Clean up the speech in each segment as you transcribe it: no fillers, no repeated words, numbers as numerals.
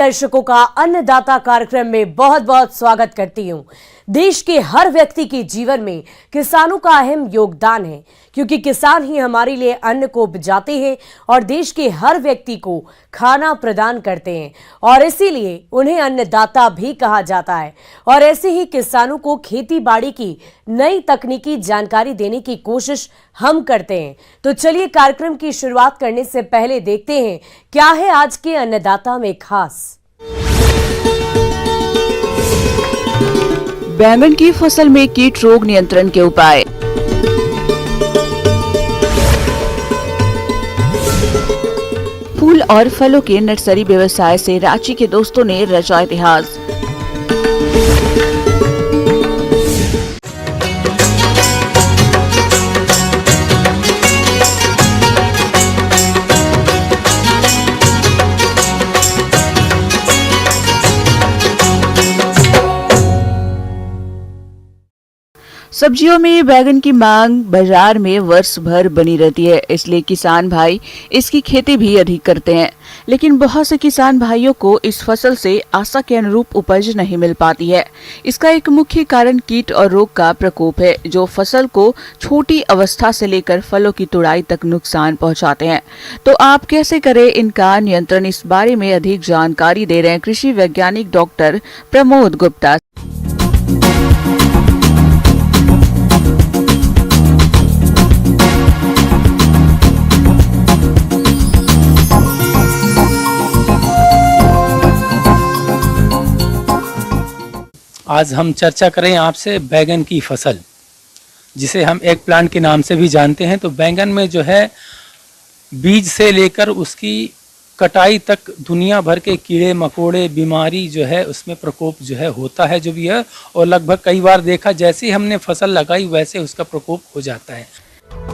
दर्शकों का अन्नदाता कार्यक्रम में बहुत बहुत स्वागत करती हूं। देश के हर व्यक्ति के जीवन में किसानों का अहम योगदान है, क्योंकि किसान ही हमारे लिए अन्न को उपजाते हैं और देश के हर व्यक्ति को खाना प्रदान करते हैं, और इसीलिए उन्हें अन्नदाता भी कहा जाता है। और ऐसे ही किसानों को खेती बाड़ी की नई तकनीकी जानकारी देने की कोशिश हम करते हैं। तो चलिए कार्यक्रम की शुरुआत करने से पहले देखते हैं क्या है आज के अन्नदाता में खास। बैंगन की फसल में कीट रोग नियंत्रण के उपाय। फूल और फलों के नर्सरी व्यवसाय से रांची के दोस्तों ने रचा इतिहास। सब्जियों में बैंगन की मांग बाजार में वर्ष भर बनी रहती है, इसलिए किसान भाई इसकी खेती भी अधिक करते हैं। लेकिन बहुत से किसान भाइयों को इस फसल से आशा के अनुरूप उपज नहीं मिल पाती है। इसका एक मुख्य कारण कीट और रोग का प्रकोप है, जो फसल को छोटी अवस्था से लेकर फलों की तुड़ाई तक नुकसान पहुंचाते हैं। तो आप कैसे करें इनका नियंत्रण, इस बारे में अधिक जानकारी दे रहे हैं कृषि वैज्ञानिक डॉक्टर प्रमोद गुप्ता। आज हम चर्चा करें आपसे बैंगन की फसल, जिसे हम एग प्लांट के नाम से भी जानते हैं। तो बैंगन में जो है बीज से लेकर उसकी कटाई तक दुनिया भर के कीड़े मकोड़े बीमारी जो है उसमें प्रकोप जो है होता है जो भी है, और लगभग कई बार देखा जैसे ही हमने फसल लगाई वैसे उसका प्रकोप हो जाता है।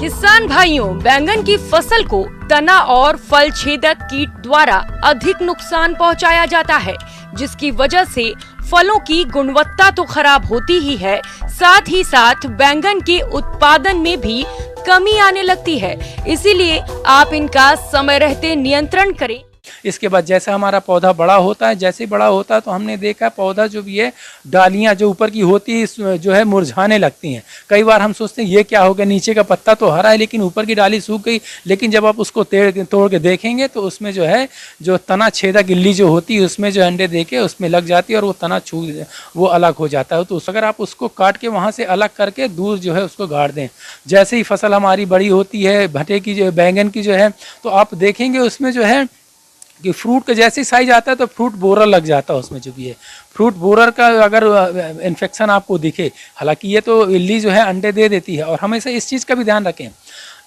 किसान भाइयों, बैंगन की फसल को तना और फल छेदक कीट द्वारा अधिक नुकसान पहुंचाया जाता है, जिसकी वजह से फलों की गुणवत्ता तो खराब होती ही है, साथ ही साथ बैंगन के उत्पादन में भी कमी आने लगती है। इसीलिए आप इनका समय रहते नियंत्रण करें। इसके बाद जैसे हमारा पौधा बड़ा होता है, जैसे बड़ा होता है तो हमने देखा पौधा जो भी है डालियां जो ऊपर की होती है जो है मुरझाने लगती हैं। कई बार हम सोचते हैं ये क्या हो गया, नीचे का पत्ता तो हरा है लेकिन ऊपर की डाली सूख गई। लेकिन जब आप उसको तोड़ के देखेंगे तो उसमें जो है जो तना छेदक इल्ली जो होती है उसमें जो अंडे देके उसमें लग जाती है और वो तना वो अलग हो जाता है। तो अगर आप उसको काट के वहाँ से अलग करके दूर जो है उसको गाड़ दें, जैसे ही फसल हमारी बड़ी होती है भटे की जो बैंगन की जो है, तो आप देखेंगे उसमें जो है कि फ्रूट का जैसे साइज आता है तो फ्रूट बोरर लग जाता है उसमें जो भी है। फ्रूट बोरर का अगर इन्फेक्शन आपको दिखे, हालांकि ये तो इल्ली जो है अंडे दे देती है, और हमेशा इस चीज़ का भी ध्यान रखें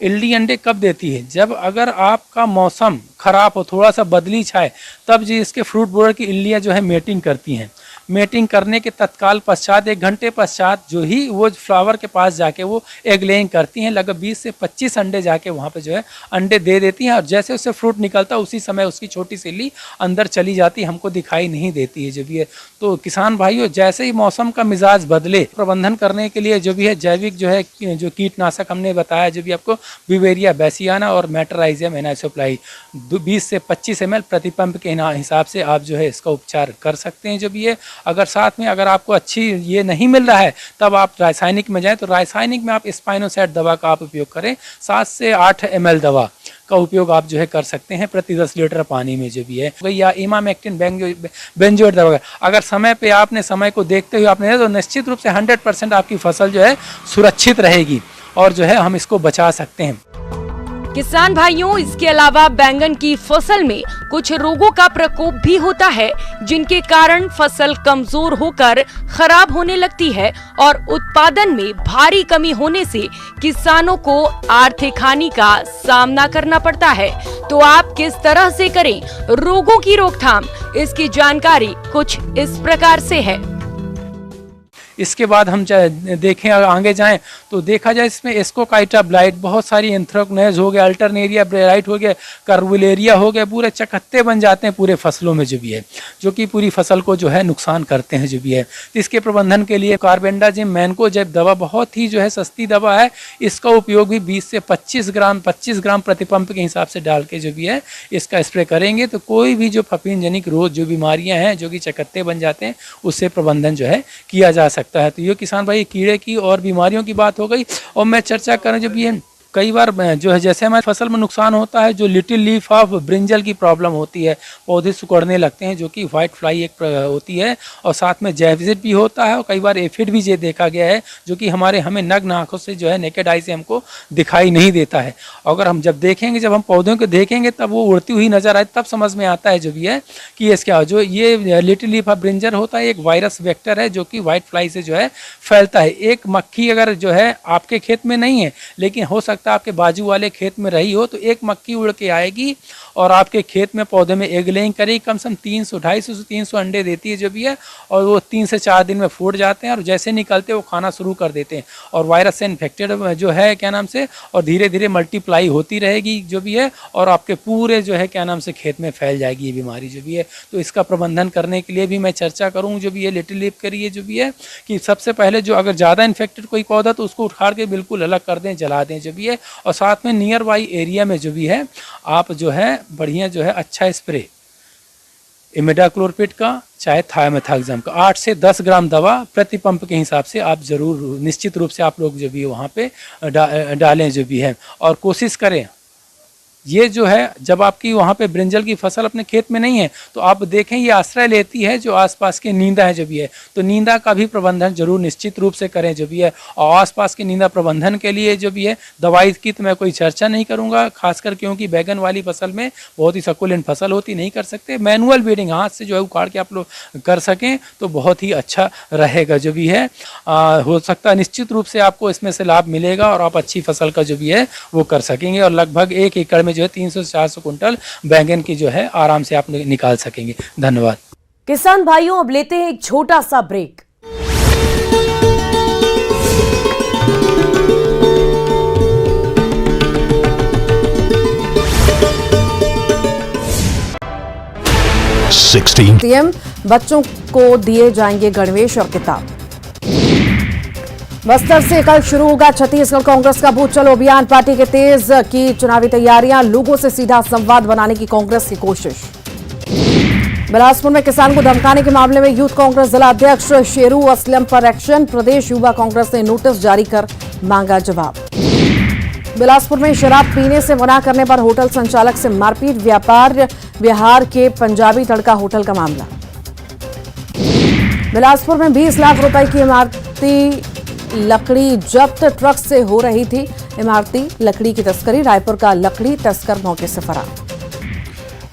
इल्ली अंडे कब देती है, जब अगर आपका मौसम खराब हो, थोड़ा सा बदली छाए, तब जी इसके फ्रूट बोरर की इल्लियाँ जो है मेटिंग करती हैं। मेटिंग करने के तत्काल पश्चात 1 घंटे पश्चात जो ही वो फ्लावर के पास जाके वो एग लेइंग करती हैं, लगभग 20 से 25 अंडे जाके वहाँ पे जो है अंडे दे देती हैं, और जैसे उससे फ्रूट निकलता है उसी समय उसकी छोटी सी इल्ली अंदर चली जाती है, हमको दिखाई नहीं देती है जो भी है। तो किसान भाइयों, जैसे ही मौसम का मिजाज बदले, प्रबंधन करने के लिए जो भी है जैविक जो है जो कीटनाशक हमने बताया जो भी आपको, बिवेरिया बैसियाना और मेटराइजियम एनासोप्लाई 20 से 25 ml प्रति पंप के हिसाब से आप जो है इसका उपचार कर सकते हैं जो भी है। अगर साथ में अगर आपको अच्छी ये नहीं मिल रहा है तब आप रासायनिक में जाएं, तो रासायनिक में आप स्पाइनोसैट दवा का आप उपयोग करें। 7 से 8 ml दवा का उपयोग आप जो है कर सकते हैं प्रति 10 लीटर पानी में जो भी है, या इमामेक्टिन बेंजोएट दवा। अगर समय पे आपने समय को देखते हुए आपने तो निश्चित रूप से 100% आपकी फसल जो है सुरक्षित रहेगी और जो है हम इसको बचा सकते हैं। किसान भाइयों, इसके अलावा बैंगन की फसल में कुछ रोगों का प्रकोप भी होता है, जिनके कारण फसल कमजोर होकर खराब होने लगती है और उत्पादन में भारी कमी होने से किसानों को आर्थिक हानि का सामना करना पड़ता है। तो आप किस तरह से करें रोगों की रोकथाम, इसकी जानकारी कुछ इस प्रकार से है। इसके बाद हम देखें आगे जाएं तो देखा जाए इसमें एस्कोकाइटा ब्लाइट, बहुत सारी एंथ्रेक्नोज हो गया, अल्टरनेरिया ब्लाइट हो गया, कार्बुलेरिया हो गया, पूरे चकत्ते बन जाते हैं पूरे फसलों में जो भी है, जो कि पूरी फसल को जो है नुकसान करते हैं जो भी है। तो इसके प्रबंधन के लिए कार्बेंडाजिम मैनकोजेब दवा बहुत ही जो है सस्ती दवा है। इसका उपयोग भी 20 से 25 ग्राम प्रति पंप के हिसाब से डाल के जो भी है इसका स्प्रे करेंगे तो कोई भी जो फफूंद जनित रोग जो बीमारियां हैं जो कि चकत्ते बन जाते हैं उससे प्रबंधन जो है किया जा सकता है। तो ये किसान भाई कीड़े की और बीमारियों की बात हो गई। और मैं चर्चा करूं जब ये कई बार जो है जैसे हमारी फसल में नुकसान होता है, जो लिटिल लीफ ऑफ ब्रिंजल की प्रॉब्लम होती है, पौधे सिकुड़ने लगते हैं, जो कि व्हाइट फ्लाई एक होती है, और साथ में जैविजिट भी होता है, और कई बार एफिड भी ये देखा गया है जो कि हमें नग्न आंखों से जो है नेकेड आई से हमको दिखाई नहीं देता है। अगर हम जब देखेंगे, जब हम पौधों को देखेंगे तब वो उड़ती हुई नजर आए, तब समझ में आता है जो भी है कि इसका जो ये लिटिल लीफ ऑफ ब्रिंजल होता है एक वायरस वेक्टर है जो कि व्हाइट फ्लाई से जो है फैलता है। एक मक्खी अगर जो है आपके खेत में नहीं है लेकिन हो सकता है आपके बाजू वाले खेत में रही हो, तो एक मक्खी उड़ के आएगी और आपके खेत में पौधे में एग लेइंग करेगी। कम से कम 250 से 300 अंडे देती है जो भी है, और वो 3 से 4 दिन में फूट जाते हैं और जैसे निकलते वो खाना शुरू कर देते हैं और वायरस से इन्फेक्टेड जो है क्या नाम से, और धीरे धीरे मल्टीप्लाई होती रहेगी जो भी है, और आपके पूरे जो है क्या नाम से खेत में फैल जाएगी ये बीमारी जो भी है। तो इसका प्रबंधन करने के लिए भी मैं चर्चा करूँ जो भी है लिटिल लीफ करिए जो भी है, कि सबसे पहले जो अगर ज़्यादा इन्फेक्टेड कोई पौधा तो उसको उखाड़ के बिल्कुल अलग कर दें, जला दें जो भी है, और साथ में नियर बाई एरिया में जो भी है आप जो है बढ़िया जो है अच्छा स्प्रे इमिडाक्लोरपिड का चाहे थायोमेथाक्साम का 8 से 10 ग्राम दवा प्रति पंप के हिसाब से आप जरूर निश्चित रूप से आप लोग जो भी वहाँ पे डालें जो भी है। और कोशिश करें ये जो है जब आपकी वहाँ पे ब्रिंजल की फसल अपने खेत में नहीं है तो आप देखें ये आश्रय लेती है जो आसपास के नींदा है जो भी है, तो नींदा का भी प्रबंधन जरूर निश्चित रूप से करें जो भी है। और आसपास के नींदा प्रबंधन के लिए जो भी है दवाई की तो मैं कोई चर्चा नहीं करूँगा, खासकर क्योंकि बैगन वाली फसल में बहुत ही सकुलेंट फसल होती, नहीं कर सकते। मैनुअल बीडिंग हाथ से जो है उखाड़ के आप लोग कर सकें तो बहुत ही अच्छा रहेगा जो भी है। हो सकता है निश्चित रूप से आपको इसमें से लाभ मिलेगा और आप अच्छी फसल का जो भी है वो कर सकेंगे, और लगभग 1 एकड़ में जो है 300 से 400 कुंटल बैंगन की जो है आराम से आप निकाल सकेंगे। धन्यवाद। किसान भाइयों, अब लेते हैं एक छोटा सा ब्रेक। सीएम बच्चों को दिए जाएंगे गणवेश और किताब। बस्तर से कल शुरू होगा छत्तीसगढ़ कांग्रेस का बूथ चलो अभियान। पार्टी के तेज की चुनावी तैयारियां, लोगों से सीधा संवाद बनाने की कांग्रेस की कोशिश। बिलासपुर में किसान को धमकाने के मामले में यूथ कांग्रेस जिला अध्यक्ष शेरू असलम पर एक्शन। प्रदेश युवा कांग्रेस ने नोटिस जारी कर मांगा जवाब। बिलासपुर में शराब पीने से मना करने पर होटल संचालक से मारपीट। व्यापार बिहार के पंजाबी तड़का होटल का मामला। बिलासपुर में 20 लाख रुपए की इमारती लकड़ी जब्त, ट्रक से हो रही थी इमारती लकड़ी की तस्करी। रायपुर का लकड़ी तस्कर मौके से फरार।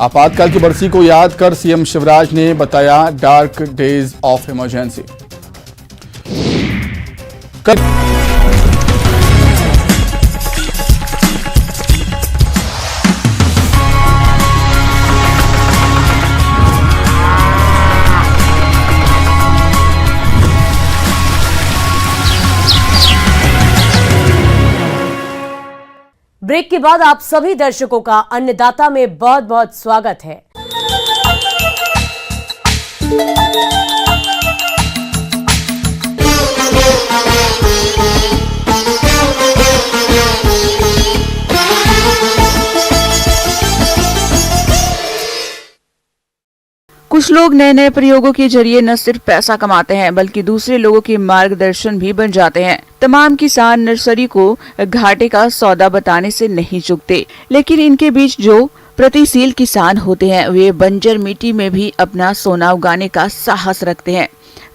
आपातकाल की बरसी को याद कर सीएम शिवराज ने बताया dark days of emergency. Break के बाद आप सभी दर्शकों का अन्नदाता में बहुत बहुत स्वागत है। कुछ लोग नए नए प्रयोगों के जरिए न सिर्फ पैसा कमाते हैं बल्कि दूसरे लोगों के मार्गदर्शन भी बन जाते हैं। तमाम किसान नर्सरी को घाटे का सौदा बताने से नहीं चूकते, लेकिन इनके बीच जो प्रतिशील किसान होते हैं वे बंजर मिट्टी में भी अपना सोना उगाने का साहस रखते हैं।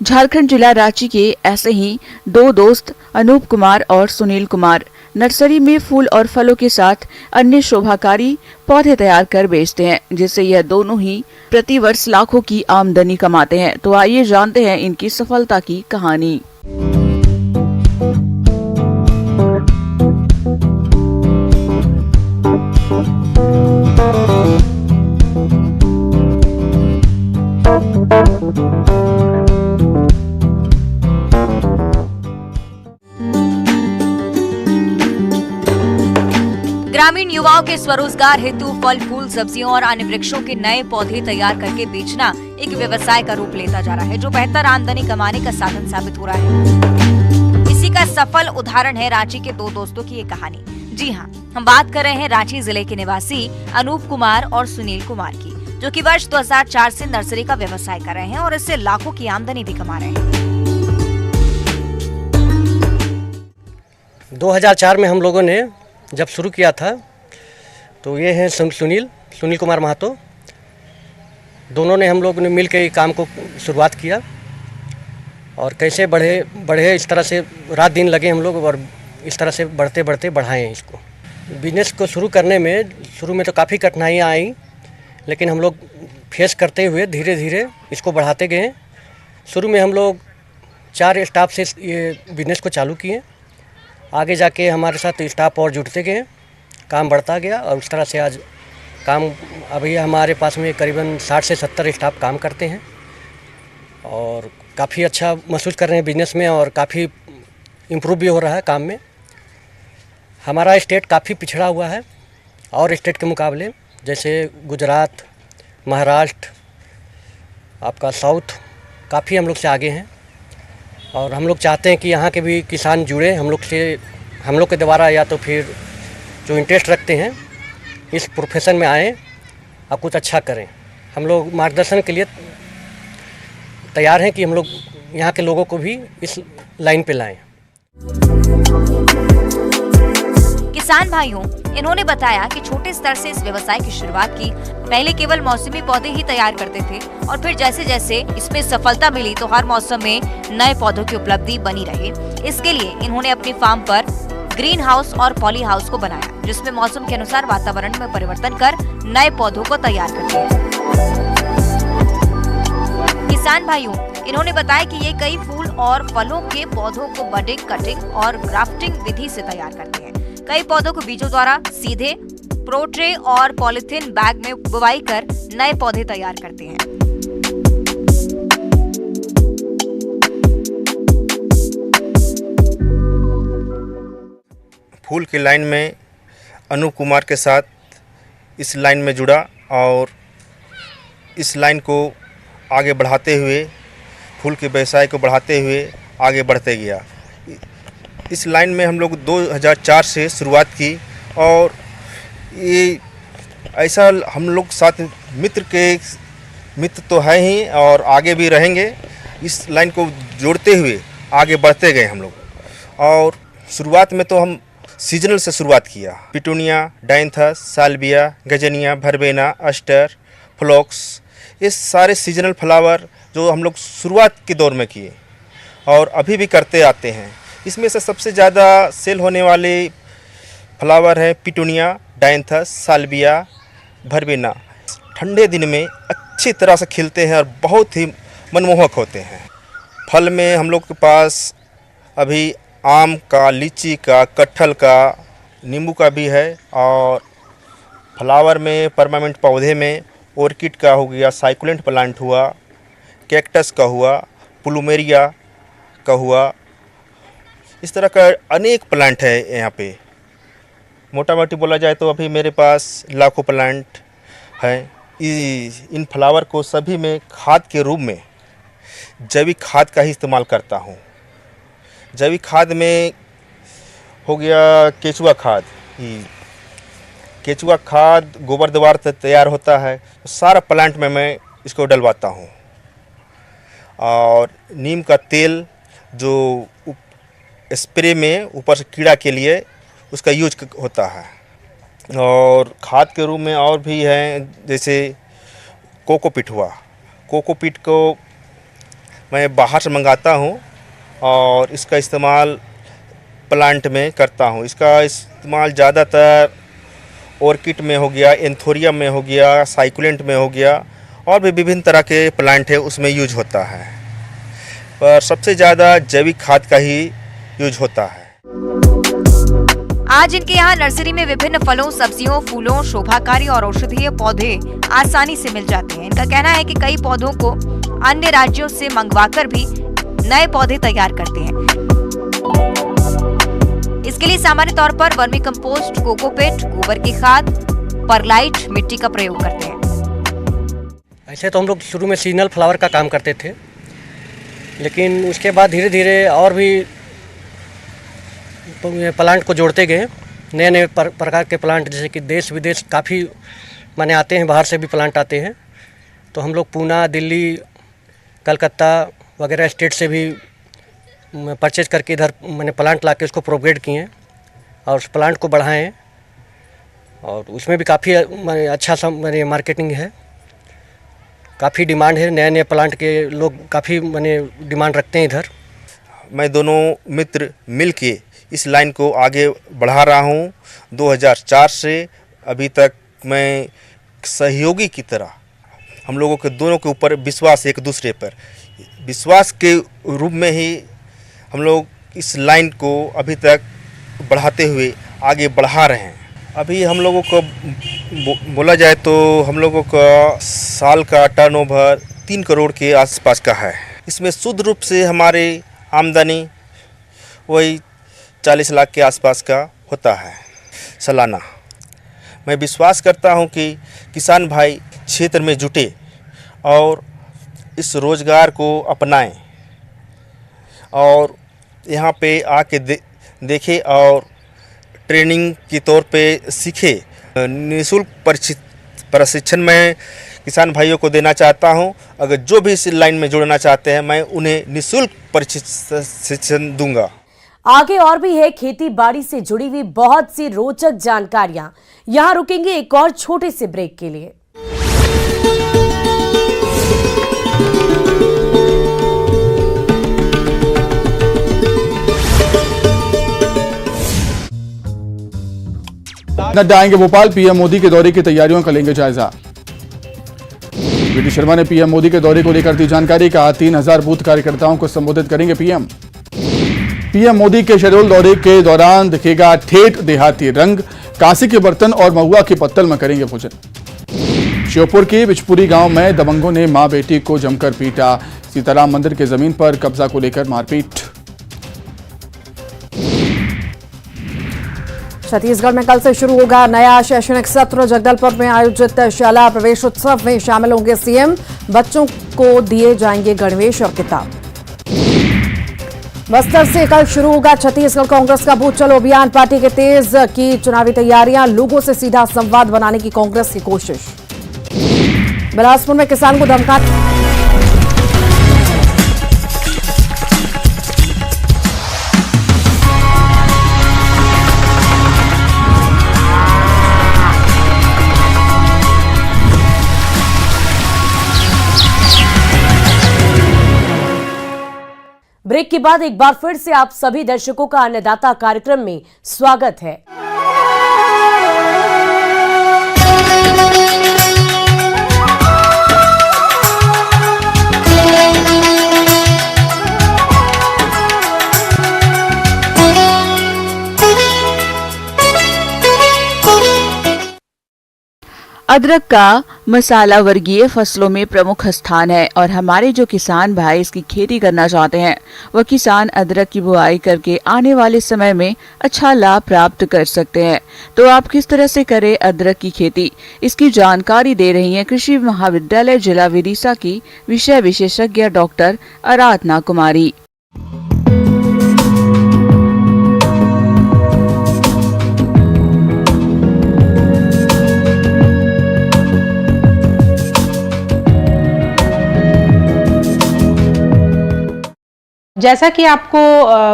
झारखंड जिला रांची के ऐसे ही 2 दोस्त अनूप कुमार और सुनील कुमार नर्सरी में फूल और फलों के साथ अन्य शोभाकारी पौधे तैयार कर बेचते हैं, जिससे यह दोनों ही प्रति वर्ष लाखों की आमदनी कमाते हैं। तो आइए जानते हैं इनकी सफलता की कहानी। ग्रामीण युवाओं के स्वरोजगार हेतु फल फूल सब्जियों और अन्य वृक्षों के नए पौधे तैयार करके बेचना एक व्यवसाय का रूप लेता जा रहा है, जो बेहतर आमदनी कमाने का साधन साबित हो रहा है। इसी का सफल उदाहरण है रांची के दो दोस्तों की ये कहानी। जी हाँ, हम बात कर रहे हैं रांची जिले के निवासी अनूप कुमार और सुनील कुमार की, जो कि वर्ष 2004 से नर्सरी का व्यवसाय कर रहे हैं और इससे लाखों की आमदनी भी कमा रहे हैं। 2004 में हम लोगों ने जब शुरू किया था, तो ये हैं सुनील कुमार महतो। दोनों ने हम लोगों ने मिल के काम को शुरुआत किया और कैसे बढ़े इस तरह से रात दिन लगे हम लोग और इस तरह से बढ़ते बढ़ाएं इसको। बिजनेस को शुरू करने में शुरू में तो काफ़ी कठिनाइयाँ आई, लेकिन हम लोग फेस करते हुए धीरे धीरे इसको बढ़ाते गए। शुरू में हम लोग 4 स्टाफ से ये बिज़नेस को चालू किए। आगे जाके हमारे साथ स्टाफ और जुड़ते गए, काम बढ़ता गया और उस तरह से आज काम अभी हमारे पास में करीबन 60 से 70 स्टाफ काम करते हैं और काफ़ी अच्छा महसूस कर रहे हैं बिजनेस में और काफ़ी इम्प्रूव भी हो रहा है काम में। हमारा स्टेट काफ़ी पिछड़ा हुआ है और स्टेट के मुकाबले, जैसे गुजरात, महाराष्ट्र, आपका साउथ, काफ़ी हम लोग से आगे हैं और हम लोग चाहते हैं कि यहाँ के भी किसान जुड़े हम लोग के द्वारा, या तो फिर जो इंटरेस्ट रखते हैं इस प्रोफेशन में आएँ और कुछ अच्छा करें। हम लोग मार्गदर्शन के लिए तैयार हैं कि हम लोग यहाँ के लोगों को भी इस लाइन पे लाएं। किसान भाइयों, इन्होंने बताया कि छोटे स्तर से इस व्यवसाय की शुरुआत की। पहले केवल मौसमी पौधे ही तैयार करते थे और फिर जैसे जैसे इसमें सफलता मिली तो हर मौसम में नए पौधों की उपलब्धि बनी रहे। इसके लिए इन्होंने अपनी फार्म पर ग्रीन हाउस और पॉली हाउस को बनाया, जिसमें मौसम के अनुसार वातावरण में परिवर्तन कर नए पौधों को तैयार करते हैं। किसान भाइयों, इन्होंने बताया कि ये कई फूल और फलों के पौधों को बडिंग, कटिंग और ग्राफ्टिंग विधि से तैयार करते हैं। कई पौधों को बीजों द्वारा सीधे प्रोट्रे और पॉलिथीन बैग में बुवाई कर नए पौधे तैयार करते हैं। फूल की लाइन में अनूप कुमार के साथ इस लाइन में जुड़ा और इस लाइन को आगे बढ़ाते हुए, फूल के व्यवसाय को बढ़ाते हुए आगे बढ़ते गया। इस लाइन में हम लोग 2004 से शुरुआत की और ये ऐसा हम लोग साथ मित्र तो है ही और आगे भी रहेंगे। इस लाइन को जोड़ते हुए आगे बढ़ते गए हम लोग। और शुरुआत में तो हम सीजनल से शुरुआत किया। Petunia, dianthus, salvia, gazania, verbena, aster, phlox, ये सारे सीजनल फ्लावर जो हम लोग शुरुआत के दौर में किए और अभी भी करते आते हैं। इसमें से सबसे ज़्यादा सेल होने वाले फ्लावर हैं पिटूनिया, डायंथस, साल्विया, भरबेना। ठंडे दिन में अच्छी तरह से खिलते हैं और बहुत ही मनमोहक होते हैं। फल में हम लोग के पास अभी आम का, लीची का, कटहल का, नींबू का भी है और फ्लावर में परमानेंट पौधे में ऑर्किड का हो गया, साइकुलेंट प्लांट हुआ, कैक्टस का हुआ, प्लूमेरिया का हुआ, इस तरह का अनेक प्लांट है यहाँ पे। मोटा मोटी बोला जाए तो अभी मेरे पास लाखों प्लांट हैं। इन फ्लावर को सभी में खाद के रूप में जैविक खाद का ही इस्तेमाल करता हूँ। जैविक खाद में हो गया केचुआ खाद। केचुआ खाद गोबर द्वार से तैयार होता है, तो सारा प्लांट में मैं इसको डलवाता हूँ। और नीम का तेल जो स्प्रे में ऊपर से कीड़ा के लिए उसका यूज होता है। और खाद के रूप में और भी हैं, जैसे कोकोपीट हुआ। कोकोपीट को मैं बाहर से मंगाता हूँ और इसका इस्तेमाल प्लांट में करता हूँ। इसका इस्तेमाल ज़्यादातर ऑर्किड में हो गया, एंथोरियम में हो गया, साइकुलेंट में हो गया और भी विभिन्न तरह के प्लांट है उसमें यूज होता है, पर सबसे ज़्यादा जैविक खाद का ही यूज होता है। आज इनके यहाँ नर्सरी में विभिन्न फलों, सब्जियों, फूलों, शोभाकारी और औषधीय पौधे आसानी से मिल जाते हैं। इनका कहना है कि कई पौधों को अन्य राज्यों से मंगवाकर भी नए पौधे तैयार करते हैं। इसके लिए सामान्य तौर पर वर्मी कंपोस्ट, कोकोपिट, गोबर की खाद, परलाइट मिट्टी का प्रयोग करते हैं। ऐसे तो हम लोग शुरू में सीजनल फ्लावर का काम करते थे, लेकिन उसके बाद धीरे धीरे और भी प्लांट को जोड़ते गए। नए नए प्रकार के प्लांट, जैसे कि देश विदेश काफ़ी माने आते हैं, बाहर से भी प्लांट आते हैं। तो हम लोग पूना, दिल्ली, कलकत्ता वगैरह स्टेट से भी परचेज करके इधर मैंने प्लांट ला के उसको प्रोपगेट किए और उस प्लांट को बढ़ाएं, और उसमें भी काफ़ी अच्छा सा मैंने मार्केटिंग है, काफ़ी डिमांड है। नए नए प्लांट के लोग काफ़ी मैंने डिमांड रखते हैं इधर। मैं दोनों मित्र मिल के इस लाइन को आगे बढ़ा रहा हूँ। 2004 से अभी तक मैं सहयोगी की तरह हम लोगों के दोनों के ऊपर विश्वास, एक दूसरे पर विश्वास के रूप में ही हम लोग इस लाइन को अभी तक बढ़ाते हुए आगे बढ़ा रहे हैं। अभी हम लोगों को बोला जाए तो हम लोगों का साल का टर्नओवर 3 करोड़ के आसपास का है। इसमें शुद्ध रूप से हमारे आमदनी वही 40 लाख के आसपास का होता है सालाना। मैं विश्वास करता हूं कि किसान भाई क्षेत्र में जुटे और इस रोज़गार को अपनाएं और यहाँ पे आके देखें और ट्रेनिंग के तौर पे सीखे। निःशुल्क प्रशिक्षण मैं किसान भाइयों को देना चाहता हूं। अगर जो भी इस लाइन में जुड़ना चाहते हैं, मैं उन्हें निःशुल्क प्रशिक्षण दूंगा। आगे और भी है खेती बाड़ी से जुड़ी हुई बहुत सी रोचक जानकारियां। यहां रुकेंगे एक और छोटे से ब्रेक के लिए। नड्डा आएंगे भोपाल, पीएम मोदी के दौरे की तैयारियों का लेंगे जायजा। वीडी शर्मा ने पीएम मोदी के दौरे को लेकर दी जानकारी। कहा 3000 बूथ कार्यकर्ताओं को संबोधित करेंगे पीएम। पीएम मोदी के शेड्यूल दौरे के दौरान दिखेगा ठेठ देहाती रंग। कांसे के बर्तन और महुआ के पत्तल में करेंगे भोजन। श्योपुर के बिचपुरी गांव में दबंगों ने मां बेटी को जमकर पीटा। सीताराम मंदिर के जमीन पर कब्जा को लेकर मारपीट। छत्तीसगढ़ में कल से शुरू होगा नया शैक्षणिक सत्र। जगदलपुर में आयोजित शाला प्रवेश उत्सव में शामिल होंगे सीएम। बच्चों को दिए जाएंगे गणवेश और किताब। बस्तर से कल शुरू होगा छत्तीसगढ़ कांग्रेस का बूथ चलो अभियान। पार्टी के तेज की चुनावी तैयारियां, लोगों से सीधा संवाद बनाने की कांग्रेस की कोशिश। बिलासपुर में किसान को धमका ब्रेक के बाद एक बार फिर से आप सभी दर्शकों का अन्नदाता कार्यक्रम में स्वागत है। अदरक का मसाला वर्गीय फसलों में प्रमुख स्थान है और हमारे जो किसान भाई इसकी खेती करना चाहते हैं वह किसान अदरक की बुआई करके आने वाले समय में अच्छा लाभ प्राप्त कर सकते हैं। तो आप किस तरह से करें अदरक की खेती, इसकी जानकारी दे रही हैं कृषि महाविद्यालय जिला विदिशा की विषय विशेषज्ञ डॉक्टर आराधना कुमारी। जैसा कि आपको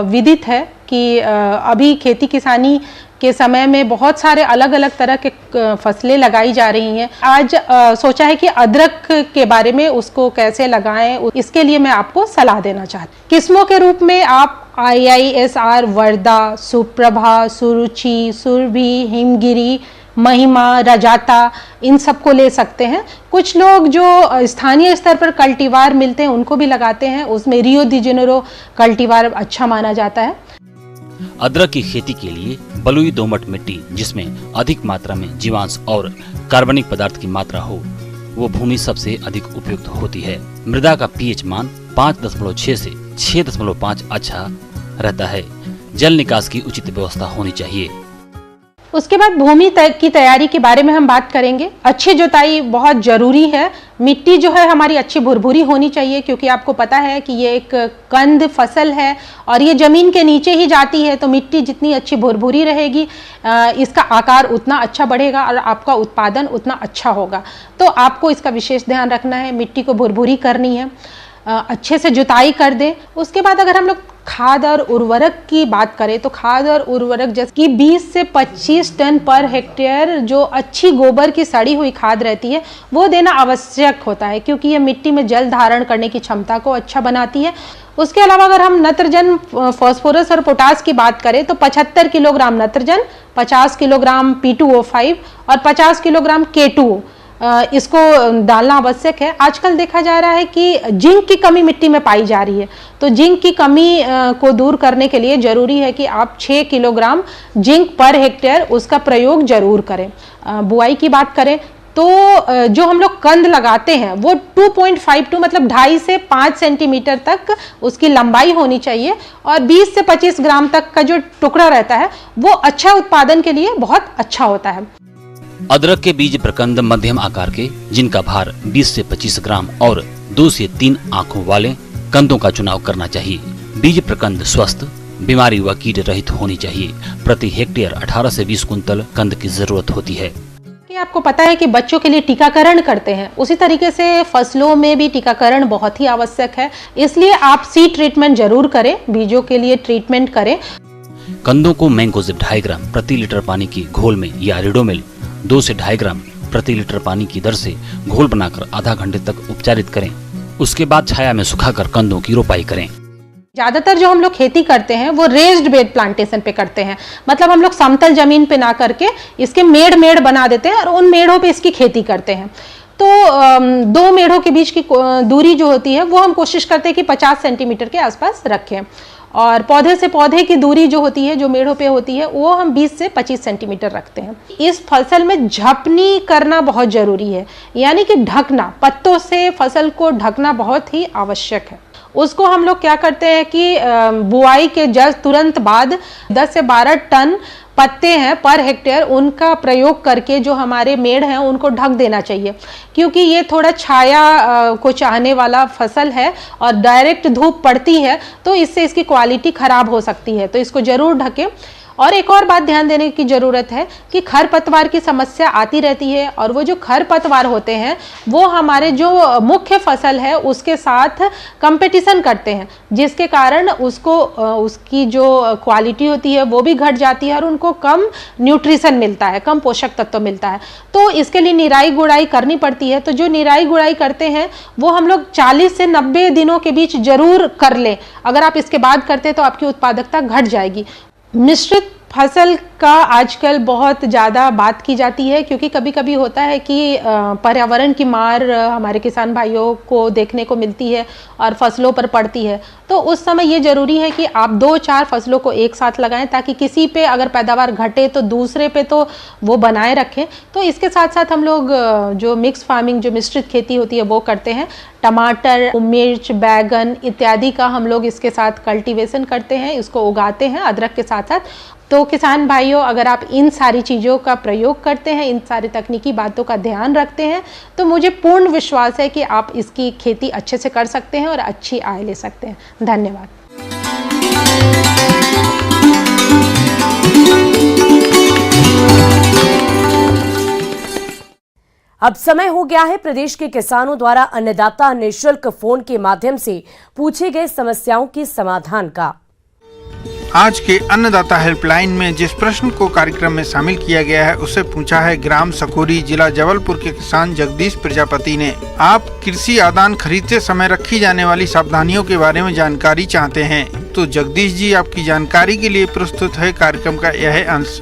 विदित है कि अभी खेती किसानी के समय में बहुत सारे अलग अलग तरह के फसलें लगाई जा रही हैं। आज सोचा है कि अदरक के बारे में उसको कैसे लगाएं, इसके लिए मैं आपको सलाह देना चाहती हूँ। किस्मों के रूप में आप IISR, वर्दा, सुप्रभा, सुरुचि, सुरभि, हिमगिरी, महिमा, रजाता, इन सबको ले सकते हैं। कुछ लोग जो स्थानीय स्तर पर कल्टीवार मिलते हैं उनको भी लगाते हैं। उसमें रियो डी जेनेरो कल्टीवार अच्छा माना जाता है। अदरक की खेती के लिए बलुई दोमट मिट्टी जिसमें अधिक मात्रा में जीवांश और कार्बनिक पदार्थ की मात्रा हो वो भूमि सबसे अधिक उपयुक्त होती है। मृदा का pH मान 5.6 से 6.5 अच्छा रहता है। जल निकास की उचित व्यवस्था होनी चाहिए। उसके बाद भूमि की तैयारी के बारे में हम बात करेंगे। अच्छी जुताई बहुत जरूरी है। मिट्टी जो है हमारी अच्छी भुरभुरी होनी चाहिए, क्योंकि आपको पता है कि ये एक कंद फसल है और ये जमीन के नीचे ही जाती है, तो मिट्टी जितनी अच्छी भुरभुरी रहेगी इसका आकार उतना अच्छा बढ़ेगा और आपका उत्पादन उतना अच्छा होगा। तो आपको इसका विशेष ध्यान रखना है, मिट्टी को भुरभुरी करनी है, अच्छे से जुताई कर दें। उसके बाद अगर हम लोग खाद और उर्वरक की बात करें तो खाद और उर्वरक जैसे कि 20 से 25 टन पर हेक्टेयर जो अच्छी गोबर की सड़ी हुई खाद रहती है वो देना आवश्यक होता है, क्योंकि ये मिट्टी में जल धारण करने की क्षमता को अच्छा बनाती है। उसके अलावा अगर हम नत्रजन, फास्फोरस और पोटास की बात करें तो 75 किलोग्राम नत्रजन, 50 किलोग्राम P2O5 और 50 किलोग्राम K2 इसको डालना आवश्यक है। आजकल देखा जा रहा है कि जिंक की कमी मिट्टी में पाई जा रही है, तो जिंक की कमी को दूर करने के लिए जरूरी है कि आप 6 किलोग्राम जिंक पर हेक्टेयर उसका प्रयोग जरूर करें। बुआई की बात करें तो जो हम लोग कंद लगाते हैं वो 2.52 मतलब 2.5 से 5 सेंटीमीटर तक उसकी लंबाई होनी चाहिए और 20 से 25 ग्राम तक का जो टुकड़ा रहता है वो अच्छा उत्पादन के लिए बहुत अच्छा होता है। अदरक के बीज प्रकंद मध्यम आकार के, जिनका भार 20 से 25 ग्राम और 2 से 3 आंखों वाले कंदों का चुनाव करना चाहिए। बीज प्रकंद स्वस्थ, बीमारी व कीट रहित होनी चाहिए। प्रति हेक्टेयर 18 से 20 कुंतल कंद की जरूरत होती है। आपको पता है कि बच्चों के लिए टीकाकरण करते हैं, उसी तरीके से फसलों में भी टीकाकरण बहुत ही आवश्यक है, इसलिए आप सीड ट्रीटमेंट जरूर करें, बीजों के लिए ट्रीटमेंट करें। कंदों को मैंकोजेब 2.5 ग्राम प्रति लीटर पानी की घोल में या रिडोमिल 2 से 2.5 ग्राम प्रति लीटर पानी की दर से घोल बनाकर आधा घंटे तक उपचारित करें। उसके बाद छाया में सुखाकर कंदों की रोपाई करें। ज्यादातर जो हम लोग खेती करते हैं वो रेज्ड बेड प्लांटेशन पे करते हैं, मतलब हम लोग समतल जमीन पे ना करके इसके मेड़ बना देते हैं और उन मेड़ों पे इसकी खेती करते हैं। तो 2 मेड़ों के बीच की दूरी जो होती है वो हम कोशिश करते हैं कि 50 सेंटीमीटर के आसपास रखें, और पौधे से पौधे की दूरी जो होती है, जो मेड़ों पे होती है, वो हम 20 से 25 सेंटीमीटर रखते हैं। इस फसल में झपनी करना बहुत जरूरी है, यानी कि ढकना, पत्तों से फसल को ढकना बहुत ही आवश्यक है। उसको हम लोग क्या करते हैं कि बुआई के जस्ट तुरंत बाद 10 से 12 टन पत्ते हैं पर हेक्टेयर, उनका प्रयोग करके जो हमारे मेड़ हैं उनको ढक देना चाहिए, क्योंकि ये थोड़ा छाया को चाहने वाला फसल है और डायरेक्ट धूप पड़ती है तो इससे इसकी क्वालिटी खराब हो सकती है, तो इसको जरूर ढकें। और एक और बात ध्यान देने की ज़रूरत है कि खरपतवार की समस्या आती रहती है, और वो जो खरपतवार होते हैं वो हमारे जो मुख्य फसल है उसके साथ कंपटीशन करते हैं, जिसके कारण उसको उसकी जो क्वालिटी होती है वो भी घट जाती है और उनको कम न्यूट्रिशन मिलता है, कम पोषक तत्व मिलता है। तो इसके लिए निराई गुड़ाई करनी पड़ती है। तो जो निराई गुड़ाई करते हैं वो हम लोग 40 से 90 दिनों के बीच जरूर कर लें। अगर आप इसके बाद करते तो आपकी उत्पादकता घट जाएगी। मिश्रित फसल का आजकल बहुत ज़्यादा बात की जाती है, क्योंकि कभी कभी होता है कि पर्यावरण की मार हमारे किसान भाइयों को देखने को मिलती है और फसलों पर पड़ती है। तो उस समय ये ज़रूरी है कि आप 2-4 फसलों को एक साथ लगाएं, ताकि किसी पे अगर पैदावार घटे तो दूसरे पे तो वो बनाए रखें। तो इसके साथ साथ हम लोग जो मिक्स फार्मिंग, जो मिश्रित खेती होती है वो करते हैं। टमाटर, मिर्च, बैगन इत्यादि का हम लोग इसके साथ कल्टीवेशन करते हैं, इसको उगाते हैं अदरक के साथ साथ। तो किसान भाइयों, अगर आप इन सारी चीज़ों का प्रयोग करते हैं, इन सारी तकनीकी बातों का ध्यान रखते हैं, तो मुझे पूर्ण विश्वास है कि आप इसकी खेती अच्छे से कर सकते हैं और अच्छी आय ले सकते हैं। धन्यवाद। अब समय हो गया है प्रदेश के किसानों द्वारा अन्नदाता निःशुल्क फोन के माध्यम से पूछे गए समस्याओं के समाधान का। आज के अन्नदाता हेल्पलाइन में जिस प्रश्न को कार्यक्रम में शामिल किया गया है उसे पूछा है ग्राम सकोरी, जिला जबलपुर के किसान जगदीश प्रजापति ने। आप कृषि आदान खरीदते समय रखी जाने वाली सावधानियों के बारे में जानकारी चाहते हैं, तो जगदीश जी आपकी जानकारी के लिए प्रस्तुत है कार्यक्रम का यह अंश।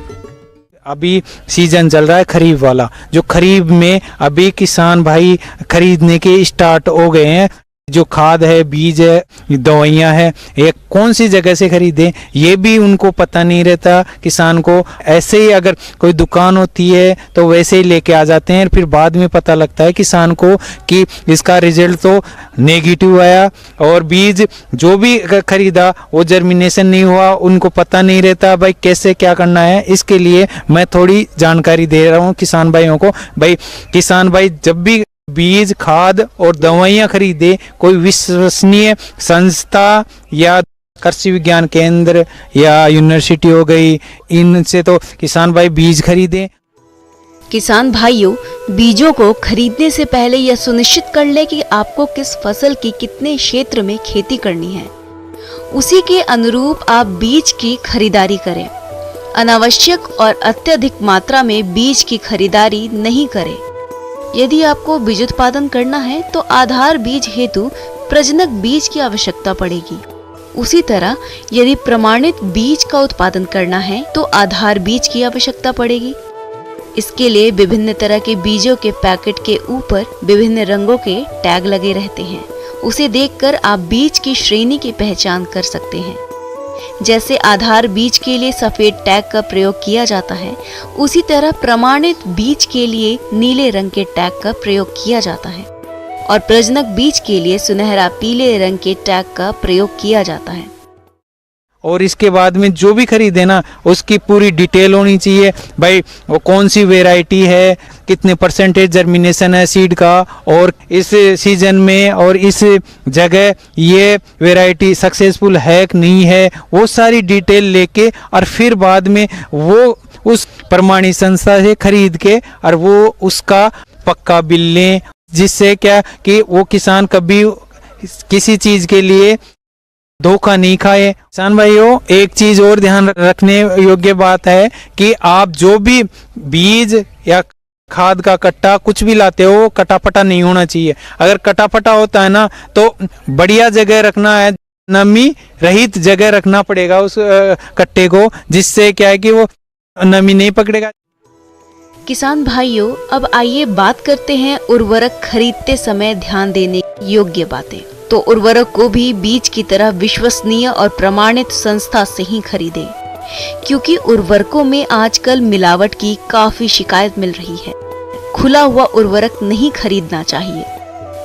अभी सीजन चल रहा है खरीफ वाला, जो खरीफ में अभी किसान भाई खरीदने के स्टार्ट हो गए हैं। जो खाद है, बीज है, दवाइयाँ है, ये कौन सी जगह से खरीदें ये भी उनको पता नहीं रहता किसान को। ऐसे ही अगर कोई दुकान होती है तो वैसे ही लेके आ जाते हैं, फिर बाद में पता लगता है किसान को कि इसका रिजल्ट तो नेगेटिव आया और बीज जो भी खरीदा वो जर्मिनेशन नहीं हुआ, उनको पता नहीं रहता भाई कैसे क्या करना है। इसके लिए मैं थोड़ी जानकारी दे रहा हूँ किसान भाइयों को। भाई किसान भाई जब भी बीज, खाद और दवाइयाँ खरीदे कोई विश्वसनीय संस्था या कृषि विज्ञान केंद्र या यूनिवर्सिटी हो गई, इनसे तो किसान भाई बीज खरीदें। किसान भाइयों, बीजों को खरीदने से पहले यह सुनिश्चित कर ले कि आपको किस फसल की कितने क्षेत्र में खेती करनी है, उसी के अनुरूप आप बीज की खरीदारी करें। अनावश्यक और अत्यधिक मात्रा में बीज की खरीदारी नहीं करें। यदि आपको बीज उत्पादन करना है तो आधार बीज हेतु प्रजनक बीज की आवश्यकता पड़ेगी। उसी तरह यदि प्रमाणित बीज का उत्पादन करना है तो आधार बीज की आवश्यकता पड़ेगी। इसके लिए विभिन्न तरह के बीजों के पैकेट के ऊपर विभिन्न रंगों के टैग लगे रहते हैं। उसे देखकर आप बीज की श्रेणी की पहचान कर सकते हैं। जैसे आधार बीज के लिए सफेद टैग का प्रयोग किया जाता है, उसी तरह प्रमाणित बीज के लिए नीले रंग के टैग का प्रयोग किया जाता है और प्रजनक बीज के लिए सुनहरा पीले रंग के टैग का प्रयोग किया जाता है। और इसके बाद में जो भी खरीदे ना उसकी पूरी डिटेल होनी चाहिए, भाई वो कौन सी वेराइटी है, कितने परसेंटेज जर्मिनेशन है सीड का, और इस सीजन में और इस जगह ये वेराइटी सक्सेसफुल है कि नहीं है, वो सारी डिटेल लेके और फिर बाद में वो उस प्रमाणित संस्था से खरीद के और वो उसका पक्का बिल लें, जिससे क्या कि वो किसान कभी किसी चीज के लिए धोखा नहीं खाए। किसान भाइयों, एक चीज और ध्यान रखने योग्य बात है कि आप जो भी बीज या खाद का कट्टा कुछ भी लाते हो कटापटा नहीं होना चाहिए। अगर कटापटा होता है ना तो बढ़िया जगह रखना है, नमी रहित जगह रखना पड़ेगा उस कट्टे को, जिससे क्या है कि वो नमी नहीं पकड़ेगा। किसान भाइयों, अब आइए बात करते हैं उर्वरक खरीदते समय ध्यान देने योग्य बातें। तो उर्वरक को भी बीज की तरह विश्वसनीय और प्रमाणित संस्था से ही खरीदें, क्योंकि उर्वरकों में आजकल मिलावट की काफी शिकायत मिल रही है। खुला हुआ उर्वरक नहीं खरीदना चाहिए,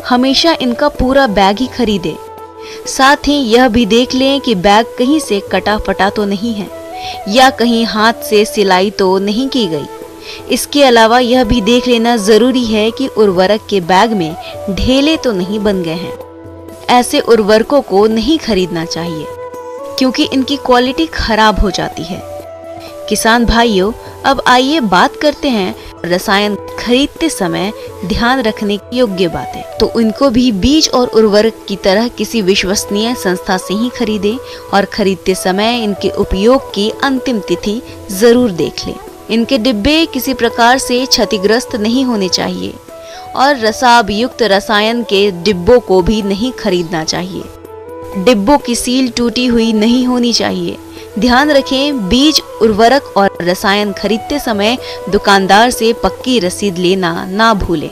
हमेशा इनका पूरा बैग ही खरीदें। साथ ही यह भी देख लें कि बैग कहीं से कटा फटा तो नहीं है या कहीं हाथ से सिलाई तो नहीं की गई। इसके अलावा यह भी देख लेना जरूरी है कि उर्वरक के बैग में ढेले तो नहीं बन गए हैं। ऐसे उर्वरकों को नहीं खरीदना चाहिए क्योंकि इनकी क्वालिटी खराब हो जाती है। किसान भाइयों, अब आइए बात करते हैं रसायन खरीदते समय ध्यान रखने योग्य बातें। तो इनको भी बीज और उर्वरक की तरह किसी विश्वसनीय संस्था से ही खरीदें और खरीदते समय इनके उपयोग की अंतिम तिथि जरूर देख लें। इनके डिब्बे किसी प्रकार से क्षतिग्रस्त नहीं होने चाहिए और रसाब युक्त रसायन के डिब्बों को भी नहीं खरीदना चाहिए। डिब्बों की सील टूटी हुई नहीं होनी चाहिए। ध्यान रखें, बीज, उर्वरक और रसायन खरीदते समय दुकानदार से पक्की रसीद लेना ना भूलें,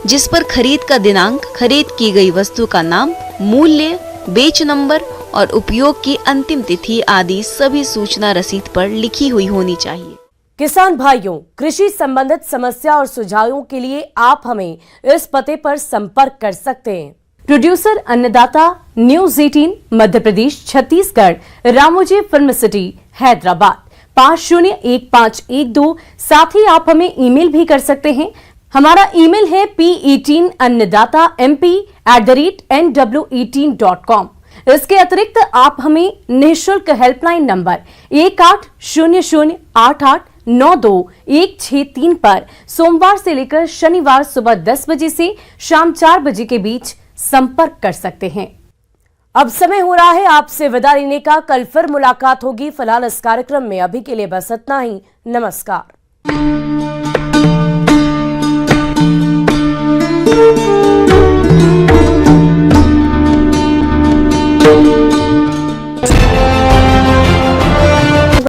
जिस पर खरीद का दिनांक, खरीद की गई वस्तु का नाम, मूल्य, बेच नंबर और उपयोग की अंतिम तिथि आदि सभी सूचना रसीद पर लिखी हुई होनी चाहिए। किसान भाइयों, कृषि संबंधित समस्या और सुझावों के लिए आप हमें इस पते पर संपर्क कर सकते हैं। प्रोड्यूसर अन्नदाता, news 18, Madhya Pradesh, Chhattisgarh, Ramoji film city, Hyderabad 501512। साथ ही आप हमें ईमेल भी कर सकते हैं। हमारा ईमेल है p18annadatamp@nw18.com। इसके अतिरिक्त आप हमें निःशुल्क हेल्पलाइन नंबर 180088926163 पर सोमवार से लेकर शनिवार सुबह 10 बजे से शाम 4 बजे के बीच संपर्क कर सकते हैं। अब समय हो रहा है आपसे विदा लेने का। कल फिर मुलाकात होगी। फिलहाल इस कार्यक्रम में अभी के लिए बस इतना ही। नमस्कार।